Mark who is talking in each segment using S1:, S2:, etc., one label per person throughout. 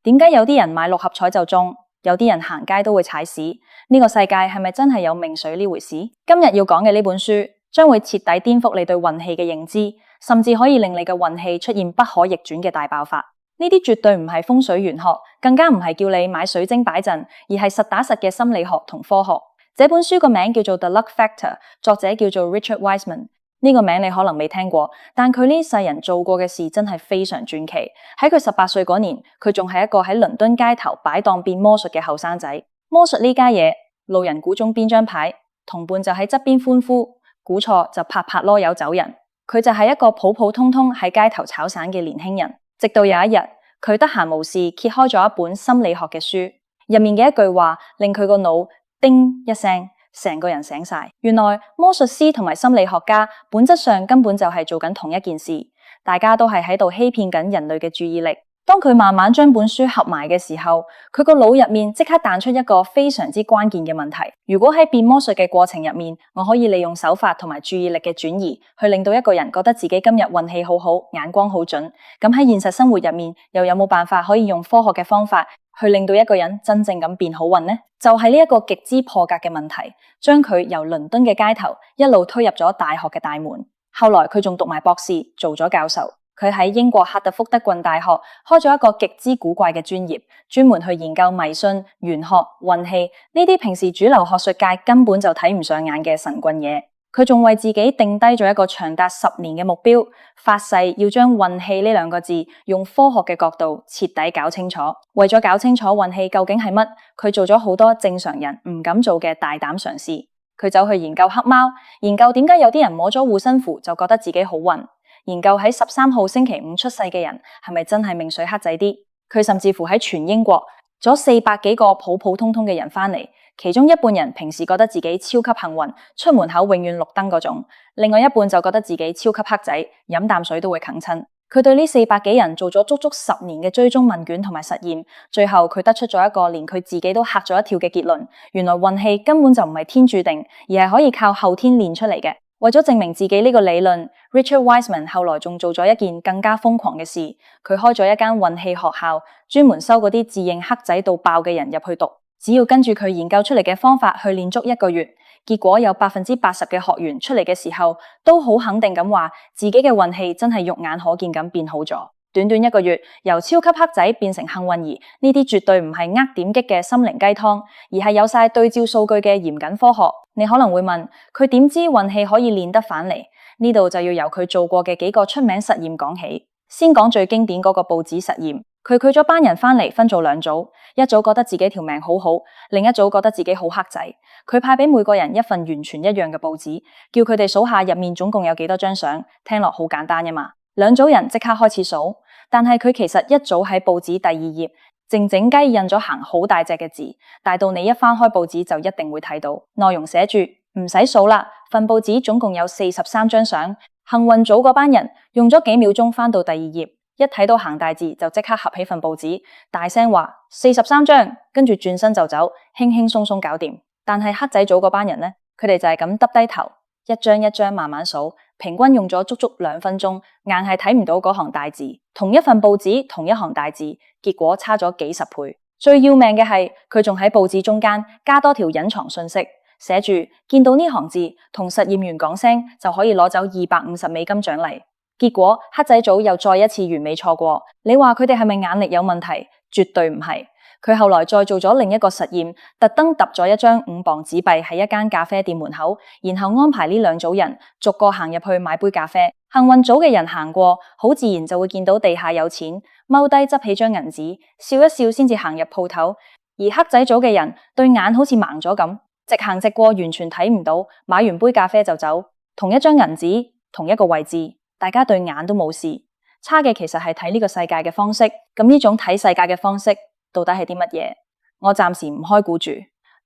S1: 點解有啲人買六合彩就中，有啲人行街都會踩屎？呢個世界係咪真係有命水呢回事？今日要講嘅呢本書將會徹底顛覆你對運氣嘅認知，甚至可以令你嘅運氣出現不可逆轉嘅大爆發。呢啲絕對唔係風水玄學，更加唔係叫你買水晶擺陣，而係實打實嘅心理學同科學。這本書個名叫做《The Luck Factor》，作者叫做 Richard Wiseman。呢個名你可能未聽過，但佢呢世人做過嘅事真係非常傳奇。喺佢18歲嗰年，佢仲係一個喺倫敦街頭擺檔變魔術嘅後生仔。魔術呢家嘢，路人估中邊張牌，同伴就喺側邊歡呼，估錯就拍拍囉柚走人。佢就係一個普普通通喺街頭炒散嘅年輕人。直到有一日，佢得閒無事揭開咗一本心理學嘅書，入面嘅一句話令佢個腦叮一聲，成個人醒晒。原來魔術師同埋心理學家本質上根本就係做緊同一件事，大家都係喺度欺騙緊人類嘅注意力。當佢慢慢將本書合埋嘅時候，佢個腦入面即刻彈出一個非常之關鍵嘅問題。如果喺變魔術嘅過程入面，我可以利用手法同埋注意力嘅轉移，去令到一個人覺得自己今日運氣好好，眼光好準，咁喺現實生活入面，又有冇辦法可以用科學嘅方法去令到一個人真正咁變好運呢？就係呢一個極之破格嘅問題，將佢由倫敦嘅街頭一路推入咗大學嘅大門。後來佢仲讀埋博士，做咗教授。佢喺英國赫特福德郡大學開咗一個極之古怪嘅專業，專門去研究迷信、玄學、運氣呢啲平時主流學術界根本就睇唔上眼嘅神棍嘢。佢仲為自己定低咗一個長達10年嘅目標，發誓要將運氣呢2個字用科學嘅角度徹底搞清楚。為咗搞清楚運氣究竟係乜，佢做咗好多正常人唔敢做嘅大膽嘗試。佢走去研究黑貓，研究點解有啲人摸咗護身符就覺得自己好運，研究喺13號星期5出世嘅人係咪真係命水黑仔啲。佢甚至乎喺全英國咗400幾個普普通通嘅人返嚟，其中一半人平時覺得自己超級幸運，出門口永遠綠燈嗰種，另外一半就覺得自己超級黑仔，飲啖水都會啃親。佢對呢400幾人做咗足足10年嘅追蹤問卷同埋實驗，最後佢得出咗一個連佢自己都嚇咗一跳嘅結論：原來運氣根本就唔係天注定，而係可以靠後天練出嚟嘅。為咗證明自己呢個理論， Richard Wiseman 後來仲做咗一件更加瘋狂嘅事，佢開咗一間運氣學校，專門收嗰啲自認黑仔到爆嘅人入去讀，只要跟住佢研究出嚟嘅方法去練足1個月，結果有80%嘅學員出嚟嘅時候都好肯定咁話自己嘅運氣真係肉眼可見咁變好咗。短短1個月，由超級黑仔變成幸運兒，呢啲絕對唔係點擊嘅心靈雞湯，而係有晒對照數據嘅嚴謹科學。你可能會問，佢點知運氣可以練得返嚟？呢度就要由佢做過嘅幾個出名實驗講起。先講最經典嗰個報紙實驗，佢咗班人返嚟分做2組，一組覺得自己條命好好，另一組覺得自己好黑仔。佢派俾每個人一份完全一樣嘅報紙，叫佢哋數下入面總共有幾多張相。聽落好簡單吖嘛，2組人即刻開始數，但係佢其實一早喺報紙第2頁靜靜雞印咗行好大隻嘅字，大到你一翻開報紙就一定會睇到，內容寫住唔使數啦，份報紙總共有43張相。幸運組嗰班人用咗幾秒鐘翻到第2頁，一睇到行大字就即刻合起份報紙，大聲話43張，跟住轉身就走，輕輕鬆鬆搞掂。但係黑仔組嗰班人呢，佢哋就係咁耷低頭，一張一張慢慢數，平均用咗足足2分鐘，硬係睇唔到嗰行大字。同一份報紙，同一行大字，結果差咗幾十倍。最要命嘅係，佢仲喺報紙中間加多條隱藏信息，寫住見到呢行字，同實驗員講聲就可以攞走$250獎勵。結果黑仔組又再一次完美錯過。你話佢哋係咪眼力有問題？絕對唔係。佢後來再做咗另一個實驗，特登揼咗一張5磅紙幣喺一間咖啡店門口，然後安排呢2組人逐個行入去買杯咖啡。幸運組嘅人行過，好自然就會見到地下有錢，踎低執起張銀紙，笑一笑先至行入鋪頭。而黑仔組嘅人對眼好似盲咗咁，直行直過，完全睇唔到，買完杯咖啡就走。同一張銀紙，同一個位置，大家對眼都冇事。差嘅其實係睇呢個世界嘅方式。咁呢種睇世界嘅方式到底係啲乜嘢？我暫時唔開估住，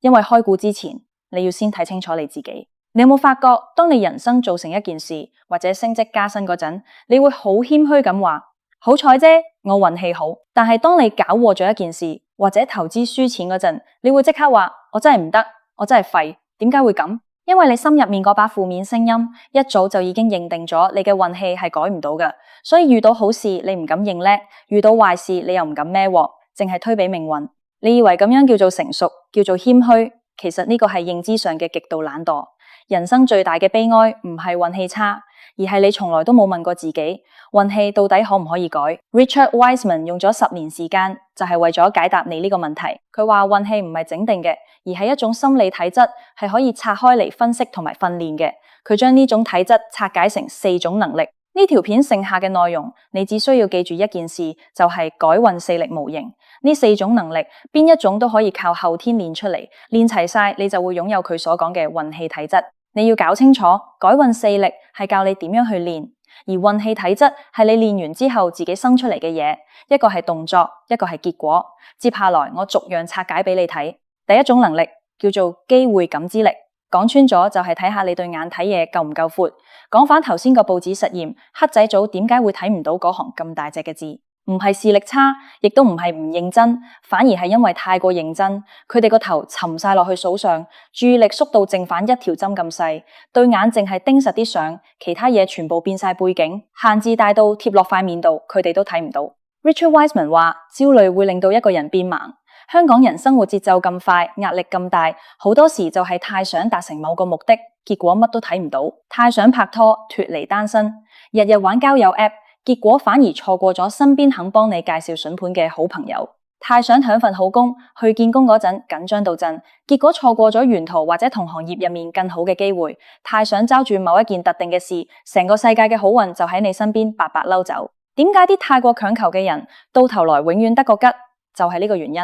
S1: 因為開估之前你要先睇清楚你自己。你有冇發覺，當你人生做成一件事或者升職加薪嗰陣，你會好謙虛咁話好彩啫，我運氣好。但係當你搞禍咗一件事或者投資輸錢嗰陣，你會即刻話我真係唔得，我真係廢。點解會咁？因為你心入面嗰把負面聲音一早就已經認定咗你嘅運氣係改唔到嘅，所以遇到好事你唔敢認叻，遇到壞事你又唔敢孭鑊，淨係推俾命運。你以為咁樣叫做成熟，叫做謙虛，其實呢個係認知上嘅極度懶惰。人生最大嘅悲哀唔係運氣差，而係你從來都冇問過自己，運氣到底可唔可以改。Richard Wiseman 用咗10年時間，就係為咗解答你呢個問題。佢話運氣唔係整定嘅，而係一種心理體質，係可以拆開嚟分析同埋訓練嘅。佢將呢種體質拆解成4種能力。呢條片剩下嘅內容，你只需要記住一件事，就係改運4力模型。呢4種能力，邊一種都可以靠後天練出嚟，練齊晒，你就會擁有佢所講嘅運氣體質。你要搞清楚，改運4力係教你點樣去練，而運氣體質係你練完之後自己生出嚟嘅嘢，一個係動作，一個係結果。接下來我逐樣拆解俾你睇。第一種能力叫做機會感知力，講穿咗就係睇下你對眼睇嘢夠唔夠闊。講返頭先個報紙實驗，黑仔組點解會睇唔到嗰行咁大隻嘅字？唔係視力差，亦都唔係唔認真，反而係因為太過認真，佢哋個頭沉晒落去數上，注意力縮到正反一條針咁細，對眼淨係盯實啲相，其他嘢全部變晒背景，限制大到貼落塊面度，佢哋都睇唔到。Richard Wiseman 話，焦慮會令到一個人變盲。香港人生活節奏咁快，壓力咁大，好多時就係太想達成某個目的，結果乜都睇唔到；太想拍拖，脫離單身，日日玩交友 app。結果反而錯過咗身邊肯幫你介紹筍盤嘅好朋友。太想搶份好工，去見工嗰陣緊張到震，結果錯過咗沿途或者同行業入面更好嘅機會。太想抓住某一件特定嘅事，成個世界嘅好運就喺你身邊白白溜走。點解啲太過強求嘅人到頭來永遠得個吉？就係呢個原因。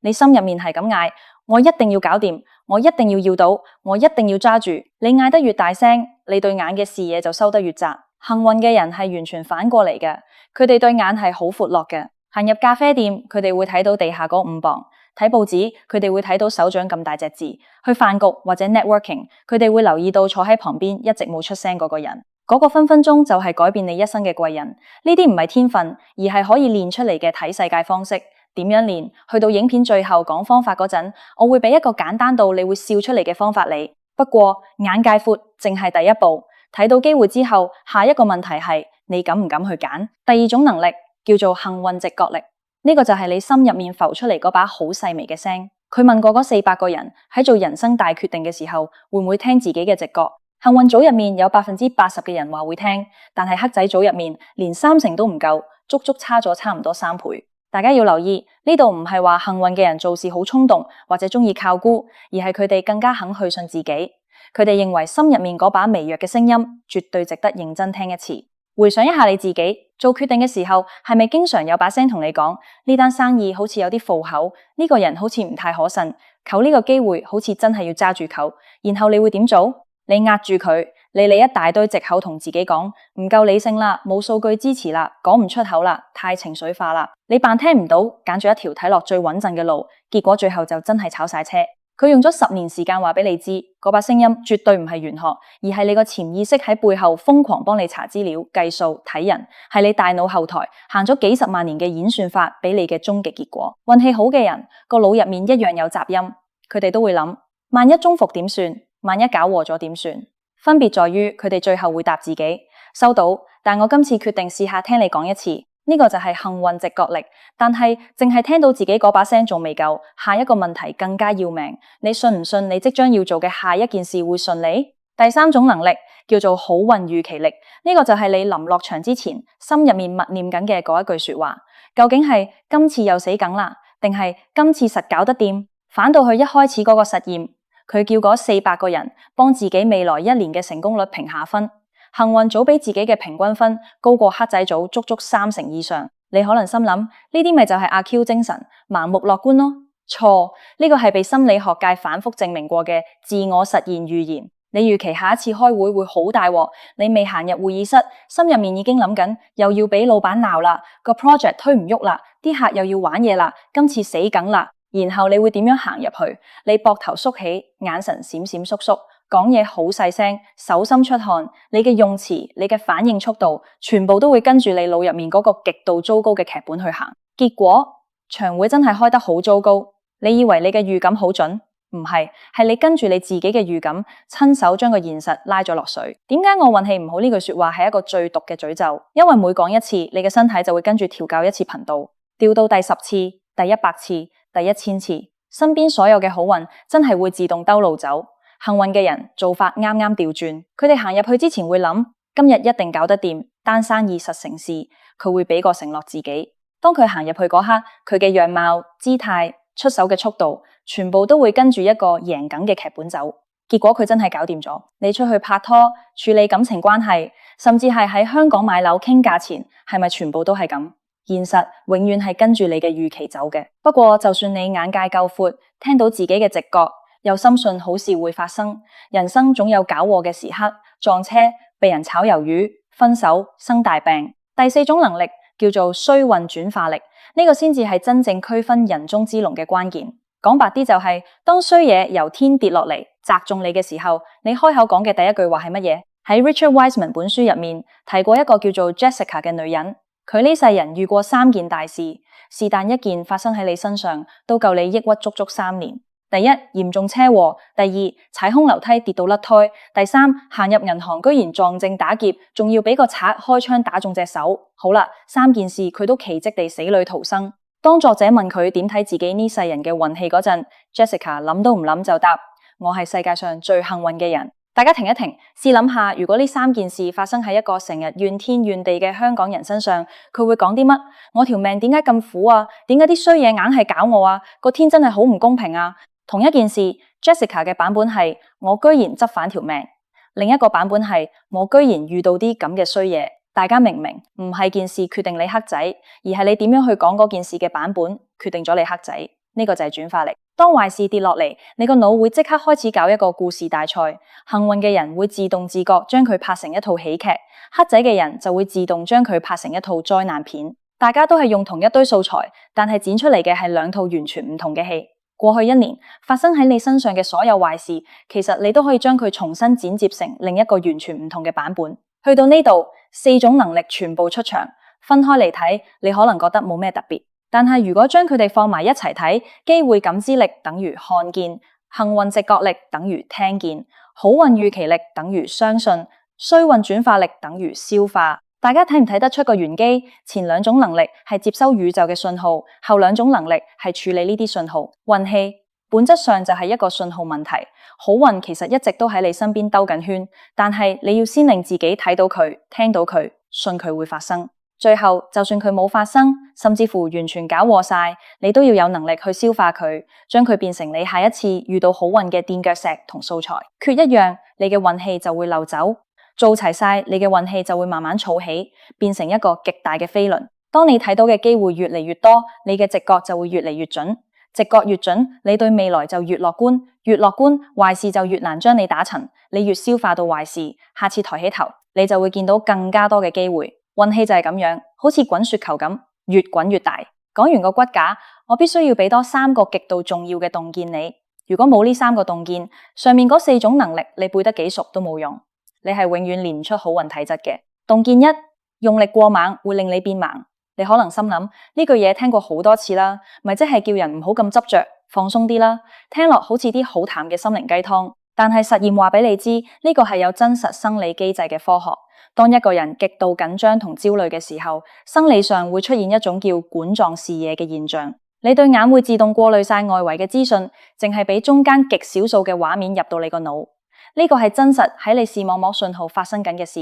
S1: 你心入面係咁嗌，我一定要搞掂，我一定要到，我一定要揸住。你嗌得越大聲，你對眼嘅視野就收得越窄。幸運嘅人係完全反過嚟嘅，佢哋對眼係好闊落嘅。行入咖啡店，佢哋會睇到地下嗰5磅；睇報紙，佢哋會睇到手掌咁大隻字；去飯局或者 networking， 佢哋會留意到坐喺旁邊一直冇出聲嗰個人。嗰個分分鐘就係改變你一生嘅貴人。呢啲唔係天分，而係可以練出嚟嘅睇世界方式。點樣練？去到影片最後講方法嗰陣，我會俾一個簡單到你會笑出嚟嘅方法你。不過眼界闊淨係第一步。睇到機會之後，下一個問題係你敢唔敢去揀？第二種能力叫做幸運直覺力，呢個就係你心入面浮出嚟嗰把好細微嘅聲。佢問過嗰400個人喺做人生大決定嘅時候，會唔會聽自己嘅直覺？幸運組入面有80%嘅人話會聽，但係黑仔組入面連30%都唔夠，足足差咗差唔多3倍。大家要留意，呢度唔係話幸運嘅人做事好衝動或者中意靠估，而係佢哋更加肯去信自己。佢哋認為心入面嗰把微弱嘅聲音絕對值得認真聽一次。回想一下你自己做決定嘅時候，係咪經常有把聲同你講呢單生意好似有啲糊口，呢個人好似唔太可信，求呢個機會好似真係要揸住求，然後你會點做？你壓住佢，你嚟一大堆藉口同自己講唔夠理性啦，冇數據支持啦，講唔出口啦，太情緒化啦。你扮聽唔到，揀咗一條睇落最穩陣嘅路，結果最後就真係炒晒車。佢用咗10年時間話俾你知，嗰把聲音絕對唔係玄學，而係你個潛意識喺背後瘋狂幫你查資料、計數、睇人，係你大腦後台行咗幾十萬年嘅演算法俾你嘅終極結果。運氣好嘅人個腦入面一樣有雜音，佢哋都會諗：萬一中伏點算？萬一搞禍咗點算？分別在於佢哋最後會答自己：收到，但我今次決定試下聽你講一次。呢個就係幸運直覺力，但係淨係聽到自己嗰把聲仲未夠，下一個問題更加要命。你信唔信你即將要做嘅下一件事會順利？第3種能力叫做好運預期力，呢個就係你臨落場之前心入面默念緊嘅嗰一句說話。究竟係今次又死梗啦，定係今次實搞得掂？反到去一開始嗰個實驗，佢叫嗰400個人幫自己未來1年嘅成功率評下分。幸運組比自己嘅平均分高過黑仔組足足30%以上，你可能心諗呢啲咪就係阿 Q 精神，盲目樂觀咯？錯，呢個係被心理學界反覆證明過嘅自我實現預言。你預期下一次開會好大鑊，你未行入會議室，心入面已經諗緊又要俾老闆鬧啦，個 project 推唔喐啦，啲客又要玩嘢啦，今次死梗啦。然後你會點樣行入去？你膊頭縮起，眼神閃閃縮縮。講嘢好細聲，手心出汗，你嘅用詞、你嘅反應速度，全部都會跟住你腦入面嗰個極度糟糕嘅劇本去行。結果場會真係開得好糟糕。你以為你嘅預感好準？唔係，係你跟住你自己嘅預感，親手將個現實拉咗落水。點解我運氣唔好呢句說話係一個最毒嘅詛咒？因為每講一次，你嘅身體就會跟住調校一次頻道，調到第10次、第100次、第1000次，身邊所有嘅好運真係會自動兜路走。幸運嘅人做法啱啱調轉，佢哋行入去之前會諗，今日一定搞得掂，單生意實成事。佢會俾個承諾自己，當佢行入去嗰刻，佢嘅樣貌、姿態、出手嘅速度，全部都會跟住一個贏緊嘅劇本走。結果佢真係搞掂咗。你出去拍拖、處理感情關係，甚至係喺香港買樓傾價錢，係咪全部都係咁？現實永遠係跟住你嘅預期走嘅。不過就算你眼界夠闊，聽到自己嘅直覺，又深信好事會發生，人生總有搞禍嘅時刻，撞車、被人炒魷魚、分手、生大病。第4種能力叫做衰運轉化力，呢個先至係真正區分人中之龍嘅關鍵。講白啲就係，當衰嘢由天跌落嚟，砸中你嘅時候，你開口講嘅第一句話係乜嘢？喺 Richard Wiseman 本書入面提過一個叫做 Jessica 嘅女人，佢呢世人遇過3件大事，是但一件發生喺你身上，都夠你抑鬱足足3年。第1，嚴重車禍；第2，踩空樓梯跌到甩胎；第3，行入銀行居然撞正打劫，仲要俾個賊開槍打中隻手。好啦，3件事佢都奇蹟地死裏逃生。當作者問佢點睇自己呢世人嘅運氣嗰陣， Jessica 諗都唔諗就答：我係世界上最幸運嘅人。大家停一停，試諗下，如果呢3件事發生喺一個成日怨天怨地嘅香港人身上，佢會講啲乜？我條命點解咁苦啊？點解啲衰嘢硬係搞我啊？個天真係好唔公平啊！同一件事 ，Jessica 嘅版本係我居然執反條命，另一個版本係我居然遇到啲咁嘅衰嘢。大家明唔明？唔係件事決定你黑仔，而係你點樣去講嗰件事嘅版本決定咗你黑仔。呢個就係轉化力。當壞事跌落嚟，你個腦會即刻開始搞一個故事大賽。幸運嘅人會自動自覺將佢拍成一套喜劇，黑仔嘅人就會自動將佢拍成一套災難片。大家都係用同一堆素材，但係剪出嚟嘅係2套完全唔同嘅戲。過去1年發生喺你身上嘅所有壞事，其實你都可以將佢重新剪接成另一個完全唔同嘅版本。去到呢度，4種能力全部出場，分開嚟睇，你可能覺得冇咩特別。但係如果將佢哋放埋一齊睇，機會感知力等於看見，幸運直覺力等於聽見，好運預期力等於相信，衰運轉化力等於消化。大家睇唔睇得出個玄機？前2種能力係接收宇宙嘅信號，後2種能力係處理呢啲信號。運氣本質上就係一個信號問題，好運其實一直都喺你身邊兜緊圈，但係你要先令自己睇到佢、聽到佢、信佢會發生。最後就算佢冇發生，甚至乎完全搞禍晒，你都要有能力去消化佢，將佢變成你下一次遇到好運嘅墊腳石同素材。缺一樣，你嘅運氣就會漏走。做齊晒，你嘅運氣就會慢慢儲起，變成一個極大嘅飛輪。當你睇到嘅機會越嚟越多，你嘅直覺就會越嚟越準。直覺越準，你對未來就越樂觀。越樂觀，壞事就越難將你打沉。你越消化到壞事，下次抬起頭，你就會見到更加多嘅機會。運氣就係咁樣，好似滾雪球咁，越滾越大。講完個骨架，我必須要俾多3個極度重要嘅洞見你。如果冇呢3個洞見，上面嗰4種能力你背得幾熟都冇用。你係永遠練唔出好運體質嘅。洞見1，用力過猛會令你變盲。你可能心諗呢句嘢聽過好多次啦，咪即係叫人唔好咁執着，放鬆啲啦。聽落好似啲好淡嘅心靈雞湯，但係實驗話俾你知，呢個係有真實生理機制嘅科學。當一個人極度緊張同焦慮嘅時候，生理上會出現一種叫管狀視野嘅現象。你對眼會自動過濾晒外圍嘅資訊，淨係俾中間極少數嘅畫面入到你個腦。呢個係真實喺你視網膜信號發生緊嘅事。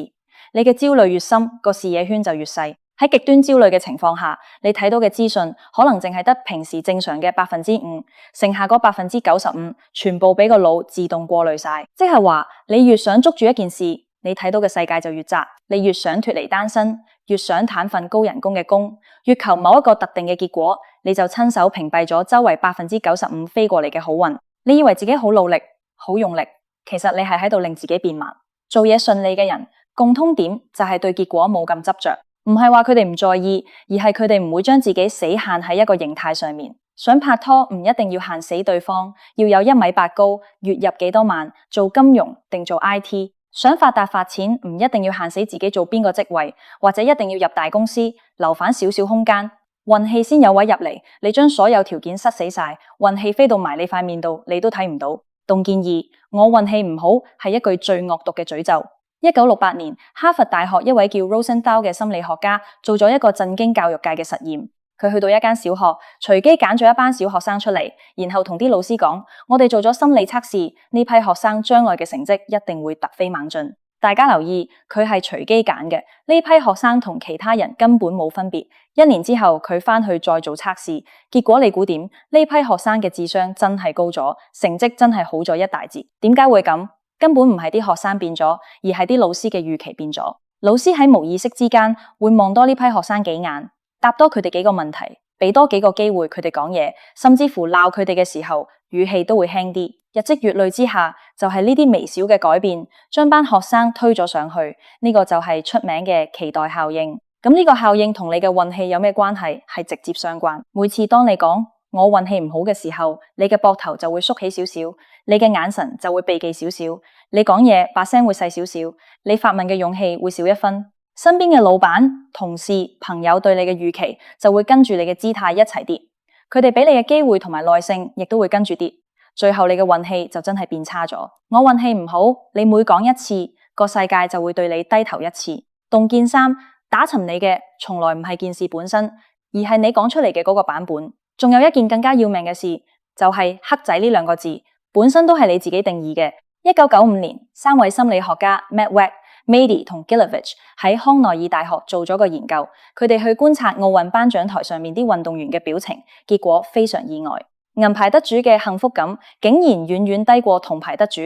S1: 你嘅焦慮越深，個視野圈就越細。喺極端焦慮嘅情況下，你睇到嘅資訊可能淨係得平時正常嘅5%，剩下嗰95%全部俾個腦自動過濾晒。即係話，你越想捉住一件事，你睇到嘅世界就越窄。你越想脫離單身，越想攤份高人工嘅工，越求某一個特定嘅結果，你就親手屏蔽咗周圍95%飛過嚟嘅好運。你以為自己好努力、好用力，其實你係喺度令自己變慢。做嘢順利嘅人，共通點就係對結果冇咁執着。唔係話佢哋唔在意，而係佢哋唔會將自己死限喺一個形態上面。想拍拖唔一定要限死對方，要有1.8米高，月入幾多萬，做金融定做 IT。想發達發錢唔一定要限死自己做邊個職位，或者一定要入大公司，留返少少空間，運氣先有位入嚟。你將所有條件塞死晒，運氣飛到埋你塊面度，你都睇唔到。洞見2，我運氣唔好係一句最惡毒嘅詛咒。1968年，哈佛大學一位叫 Rosenthal 嘅心理學家做咗一個震驚教育界嘅實驗。佢去到一間小學，隨機揀咗一班小學生出嚟，然後同啲老師講：我哋做咗心理測試，呢批學生將來嘅成績一定會突飛猛進。大家留意，佢係隨機揀嘅，呢批學生同其他人根本冇分別。1年之後，佢返去再做測試，結果你估點？呢批學生嘅智商真係高咗，成績真係好咗一大截。點解會咁？根本唔係啲學生變咗，而係啲老師嘅預期變咗。老師喺無意識之間會望多呢批學生幾眼，答多佢哋幾個問題，俾多幾個機會佢哋講嘢，甚至乎鬧佢哋嘅時候，語氣都會輕啲。日積月累之下，就係呢啲微小嘅改變，將班學生推咗上去。呢個就係出名嘅期待效應。咁呢個效應同你嘅運氣有咩關係？係直接相關。每次當你講我運氣唔好嘅時候，你嘅膊頭就會縮起少少，你嘅眼神就會避忌少少，你講嘢把聲會細少少，你發問嘅勇氣會少一分。身邊嘅老闆、同事、朋友對你嘅預期就會跟住你嘅姿態一齊跌，佢哋俾你嘅機會同埋耐性亦都會跟住跌。最後你嘅運氣就真係變差咗。我運氣唔好，你每講一次，個世界就會對你低頭一次。洞見三，打沉你嘅從來唔係件事本身，而係你講出嚟嘅嗰個版本。仲有一件更加要命嘅事，就係黑仔呢兩個字本身都係你自己定義嘅。1995年，3位心理學家 Matt Webb、Madey 同 Gilovich 喺康奈爾大學做咗個研究，佢哋去觀察奧運頒獎台上面啲運動員嘅表情，結果非常意外。銀牌得主嘅幸福感竟然遠遠低過銅牌得主，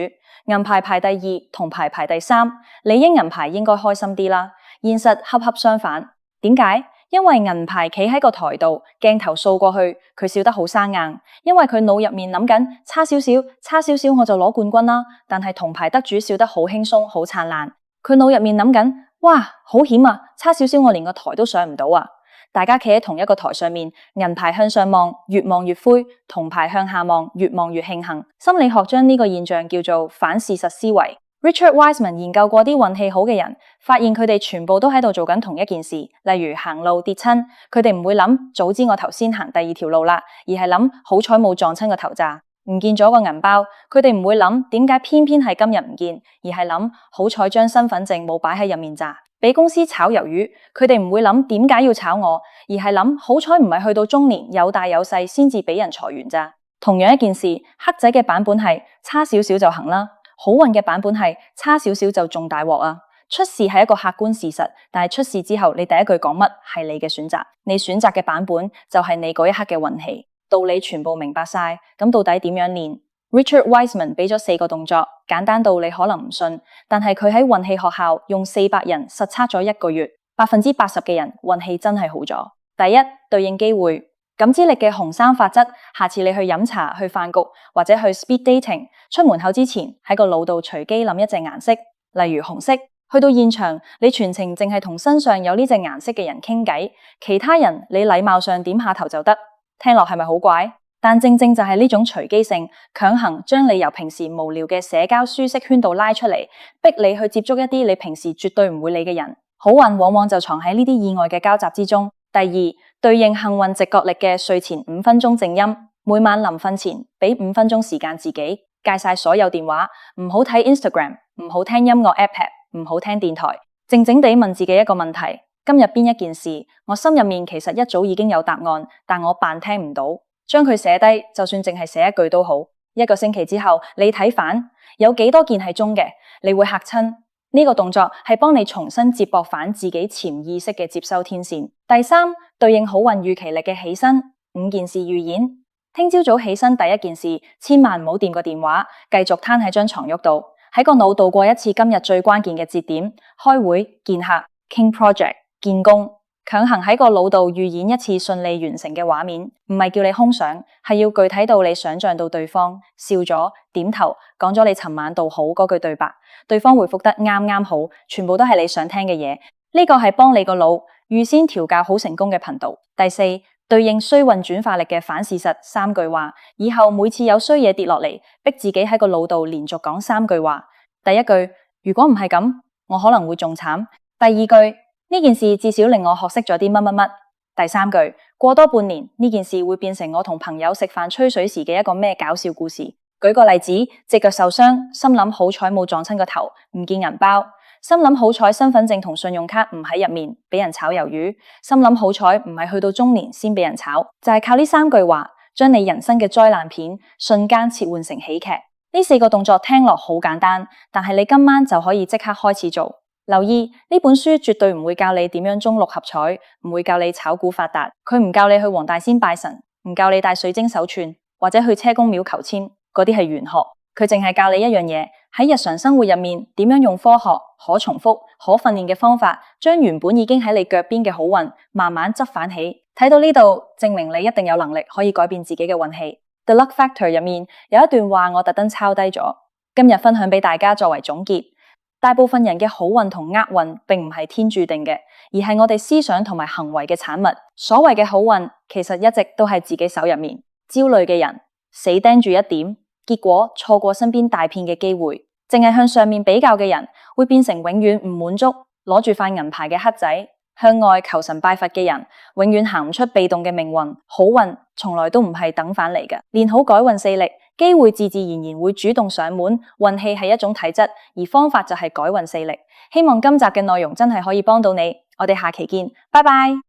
S1: 銀牌排第2，銅牌排第3，理應銀牌應該開心啲啦。現實恰恰相反，點解？因為銀牌企喺個台度，鏡頭掃過去，佢笑得好生硬，因為佢腦入面諗緊差少少我就攞冠軍啦。但係銅牌得主笑得好輕鬆好燦爛，佢腦入面諗緊哇好險啊，差少少我連個台都上唔到啊。大家企喺同一個台上面，銀牌向上望，越望越灰；銅牌向下望，越望越慶幸。心理學將呢個現象叫做反事實思維。Richard Wiseman 研究過啲運氣好嘅人，發現佢哋全部都喺度做緊同一件事，例如行路跌親，佢哋唔會諗早知我頭先行第2條路啦，而係諗好彩冇撞親個頭咋。唔見咗個銀包，佢哋唔會諗點解偏偏係今日唔見，而係諗好彩將身份證冇擺喺入面咋。俾公司炒魷魚，佢哋唔會諗點解要炒我，而係諗好彩唔係去到中年有大有細先至俾人裁員咋。同樣一件事，黑仔嘅版本係差少少就行啦，好運嘅版本係差少少就中大鑊啊。出事係一個客觀事實，但係出事之後你第一句講乜係你嘅選擇，你選擇嘅版本就係你嗰一刻嘅運氣。道理全部明白晒，咁到底點樣練？Richard Wiseman 俾咗4個動作，簡單到你可能唔信，但係佢喺運氣學校用400人實測咗1個月，80%嘅人運氣真係好咗。第一，對應機會，感知力嘅紅衫法則，下次你去飲茶、去飯局或者去 speed dating， 出門口之前喺個腦度隨機諗一隻顏色，例如紅色。去到現場，你全程淨係同身上有呢隻顏色嘅人傾偈，其他人你禮貌上點下頭就得。聽落係咪好怪？但正正就係呢種隨機性，強行將你由平時無聊嘅社交舒適圈度拉出嚟，逼你去接觸一啲你平時絕對唔會理嘅人。好運往往就藏喺呢啲意外嘅交集之中。第二，對應幸運直覺力嘅睡前5分鐘靜音，每晚臨瞓前俾5分鐘時間自己，戒晒所有電話，唔好睇 Instagram， 唔好聽音樂 app， 唔好聽電台，靜靜地問自己一個問題：今日邊一件事，我心入面其實一早已經有答案，但我扮聽唔到。將佢寫低，就算淨係寫一句都好。1個星期之後，你睇返有幾多件係中嘅，你會嚇親。呢個動作係幫你重新接駁返自己潛意識嘅接收天線。第三，對應好運預期力嘅起身，5件事預演。聽朝早起身第一件事，千萬唔好掂個電話，繼續攤喺張床褥度，喺個腦度過一次今日最關鍵嘅節點，開會、見客、傾 project、見工。強行喺個腦度預演一次順利完成嘅畫面，唔係叫你空想，係要具體到你想象到對方笑咗、點頭、講咗你尋晚道好嗰句對白，對方回覆得啱啱好，全部都係你想聽嘅嘢。呢個係幫你個腦預先調教好成功嘅頻道。第四，對應衰運轉化力嘅反事實3句話，以後每次有衰嘢跌落嚟，逼自己喺個腦度連續講3句話。第一句，如果唔係咁，我可能會仲慘。第二句，呢件事至少令我學識咗啲乜乜乜。第三句，過多半年呢件事會變成我同朋友食飯吹水時嘅一個咩搞笑故事。舉個例子，隻腳受傷，心諗好彩冇撞親個頭，唔見銀包。心諗好彩身份證同信用卡唔喺入面，俾人炒魷魚。心諗好彩唔係去到中年先俾人炒，就係靠呢3句話，將你人生嘅災難片瞬間切換成喜劇。呢4個動作聽落好簡單，但係你今晚就可以即刻開始做。留意，呢本書絕對唔會教你點樣中6合彩，唔會教你炒股發達，佢唔教你去黃大仙拜神，唔教你戴水晶手串或者去車公廟求籤，嗰啲係玄學。佢淨係教你一樣嘢，喺日常生活入面點樣用科學、可重複、可訓練嘅方法，將原本已經喺你腳邊嘅好運慢慢執返起。睇到呢度，證明你一定有能力可以改變自己嘅運氣。The Luck Factor 入面有一段話，我特登抄低咗，今日分享俾大家作為總結。大部分人嘅好運同厄運並唔係天注定嘅，而係我哋思想同埋行為嘅產物。所謂嘅好運，其實一直都喺自己手入面。焦慮嘅人死盯住一點，結果錯過身邊大片嘅機會。淨係向上面比較嘅人，會變成永遠唔滿足，攞住塊銀牌嘅黑仔。向外求神拜佛嘅人，永遠行唔出被動嘅命運。好運從來都唔係等返嚟嘅，練好改運4力，機會自自然然會主動上門。運氣係一種體質，而方法就係改運4力。希望今集嘅內容真係可以幫到你，我哋下期見，拜拜。